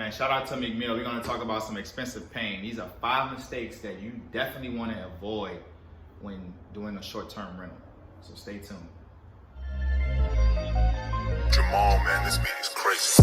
Man, shout out to McMill. We're going to talk about some expensive pain. These are 5 mistakes that you definitely want to avoid when doing a short-term rental. So stay tuned. Jamal, man, this beat is crazy.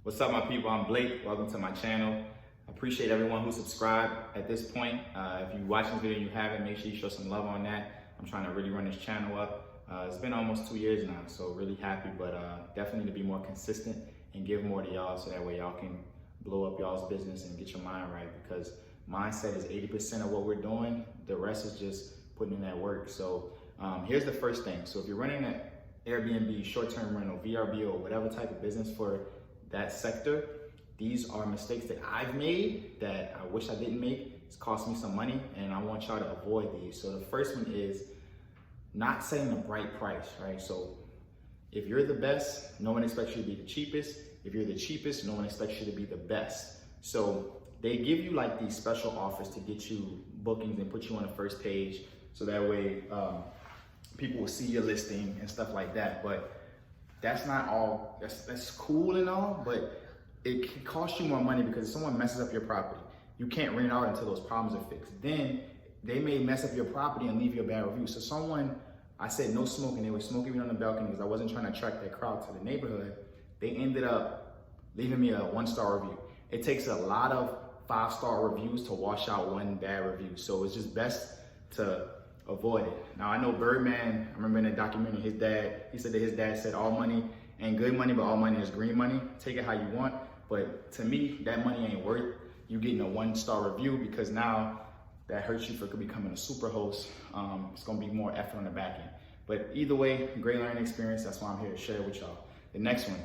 What's up, my people? I'm Blake. Welcome to my channel. I appreciate everyone who subscribed at this point. If you watch this video and you haven't, make sure you show some love on that. I'm trying to really run this channel up. It's been almost 2 years now, so really happy, but definitely to be more consistent and give more to y'all so that way y'all can blow up y'all's business and get your mind right, because mindset is 80% of what we're doing. The rest is just putting in that work. So here's the first thing. So if you're running an Airbnb, short-term rental, VRBO, whatever type of business for that sector, these are mistakes that I've made that I wish I didn't make. It's cost me some money and I want y'all to avoid these. So the first one is not setting the right price, right? So if you're the best, no one expects you to be the cheapest. If you're the cheapest, no one expects you to be the best. So they give you like these special offers to get you bookings and put you on the first page. So that way people will see your listing and stuff like that. But that's not all, that's cool and all, but it can cost you more money because if someone messes up your property, you can't rent it out until those problems are fixed. Then they may mess up your property and leave you a bad review. So someone, I said no smoking, they were smoking me on the balcony because I wasn't trying to attract that crowd to the neighborhood. They ended up leaving me a 1-star review. It takes a lot of 5-star reviews to wash out one bad review. So it's just best to avoid it. Now I know Birdman, I remember in the documentary, he said that his dad said all money ain't good money, but all money is green money. Take it how you want. But to me, that money ain't worth you getting a 1-star review, because now that hurts you for becoming a super host. It's gonna be more effort on the back end. But either way, great learning experience. That's why I'm here to share it with y'all. The next one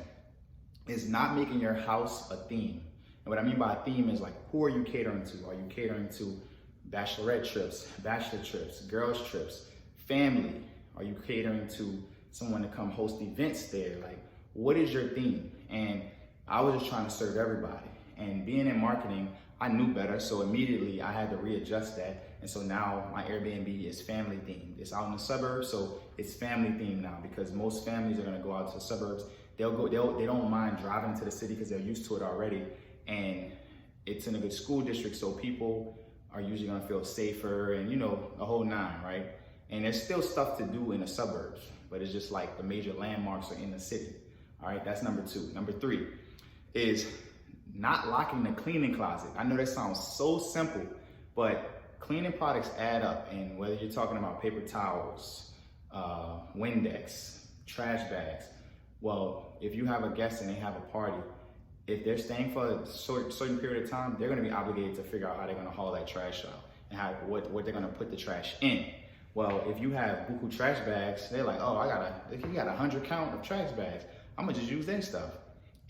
is not making your house a theme. And what I mean by a theme is like, who are you catering to? Are you catering to bachelorette trips, bachelor trips, girls trips, family? Are you catering to someone to come host events there? Like, what is your theme? And I was just trying to serve everybody. And being in marketing, I knew better, so immediately I had to readjust that. And so now my Airbnb is family themed. It's out in the suburbs, so it's family themed now, because most families are gonna go out to the suburbs. They don't mind driving to the city because they're used to it already. And it's in a good school district, so people are usually gonna feel safer and, you know, the whole 9, right? And there's still stuff to do in the suburbs, but it's just like the major landmarks are in the city. All right, that's number 2. Number 3 is not locking the cleaning closet. I know that sounds so simple, but cleaning products add up. And whether you're talking about paper towels, Windex, trash bags, well, if you have a guest and they have a party, if they're staying for a certain period of time, they're gonna be obligated to figure out how they're gonna haul that trash out and what they're gonna put the trash in. Well, if you have buku trash bags, they're like, oh, you got 100 count of trash bags. I'm gonna just use their stuff.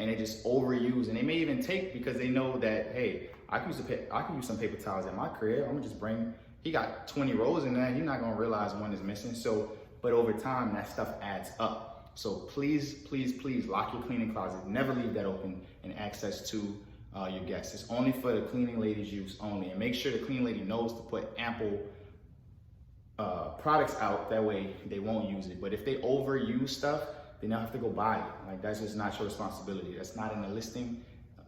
And they just overuse, and they may even take, because they know that, hey, I can use some paper towels at my crib. I'm gonna just bring, he got 20 rolls in there, he's not gonna realize one is missing. So, but over time, that stuff adds up. So please, please, please lock your cleaning closet. Never leave that open and access to your guests. It's only for the cleaning lady's use only. And make sure the cleaning lady knows to put ample products out, that way they won't use it. But if they overuse stuff, then they'll have to go buy it. Like, that's just not your responsibility. That's not in the listing,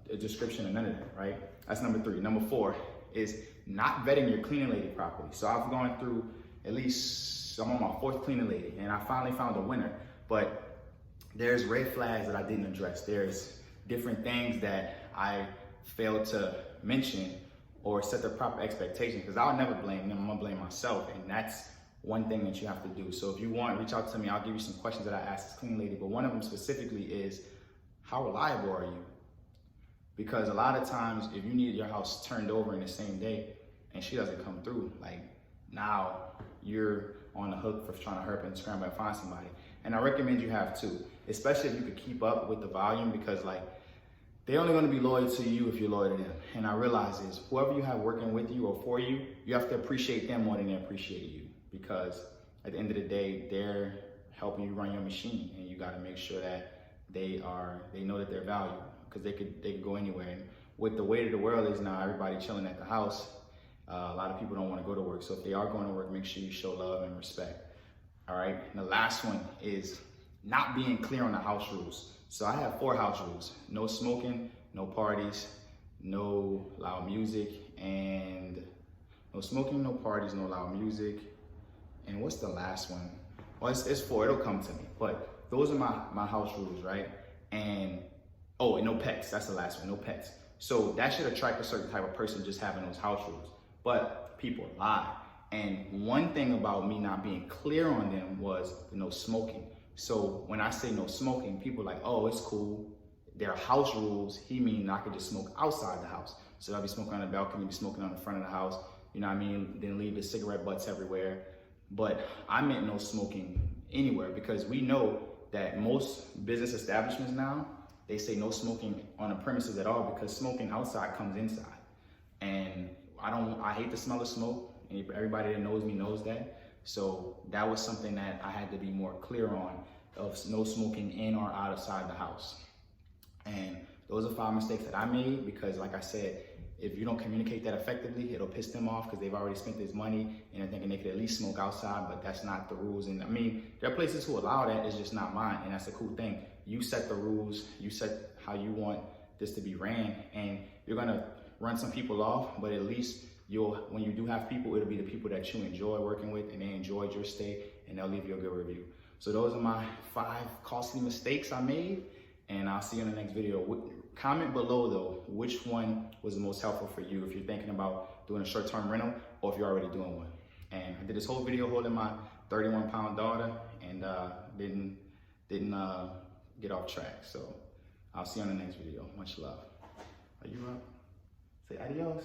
a description, or none of that, right? That's number 3. Number 4 is not vetting your cleaning lady properly. So I've gone through I'm on my 4th cleaning lady, and I finally found a winner. But there's red flags that I didn't address. There's different things that I failed to mention or set the proper expectation, because I'll never blame them, I'm gonna blame myself. And that's one thing that you have to do. So if you want, reach out to me. I'll give you some questions that I asked this cleaning lady, but one of them specifically is, how reliable are you? Because a lot of times, if you need your house turned over in the same day and she doesn't come through, like, now you're on the hook for trying to hurry up and scramble and find somebody. And I recommend you have 2, especially if you could keep up with the volume, because like, they're only gonna be loyal to you if you're loyal to them. And I realize is, whoever you have working with you or for you, you have to appreciate them more than they appreciate you. Because at the end of the day, they're helping you run your machine, and you got to make sure that they know that they're valuable, because they could go anywhere. And with the way that the world is now, everybody chilling at the house, A lot of people don't want to go to work. So if they are going to work, make sure you show love and respect. All right. And the last one is not being clear on the house rules. So I have 4 house rules: no smoking, no parties, no loud music, and no smoking, no parties, no loud music. And what's the last one? Well, it's 4, it'll come to me. But those are my house rules, right? And no pets, that's the last one, no pets. So that should attract a certain type of person, just having those house rules. But people lie. And one thing about me not being clear on them was the no smoking. So when I say no smoking, people are like, oh, it's cool. They're house rules. He mean I could just smoke outside the house. So I'll be smoking on the balcony, be smoking on the front of the house, you know what I mean? Then leave the cigarette butts everywhere. But I meant no smoking anywhere, because we know that most business establishments now, they say no smoking on the premises at all, because smoking outside comes inside. And I hate the smell of smoke. And everybody that knows me knows that. So that was something that I had to be more clear on, of no smoking in or outside the house. And those are 5 mistakes that I made, because like I said, if you don't communicate that effectively, it'll piss them off, because they've already spent this money and they're thinking they could at least smoke outside, but that's not the rules. And I mean, there are places who allow that, it's just not mine. And that's a cool thing. You set the rules, you set how you want this to be ran, and you're gonna run some people off, but at least when you do have people, it'll be the people that you enjoy working with and they enjoyed your stay, and they'll leave you a good review. So those are my 5 costly mistakes I made, and I'll see you in the next video. Comment below though, which one was the most helpful for you, if you're thinking about doing a short-term rental or if you're already doing one. And I did this whole video holding my 31-pound daughter, and didn't get off track. So I'll see you on the next video. Much love. Are you up? Say adios.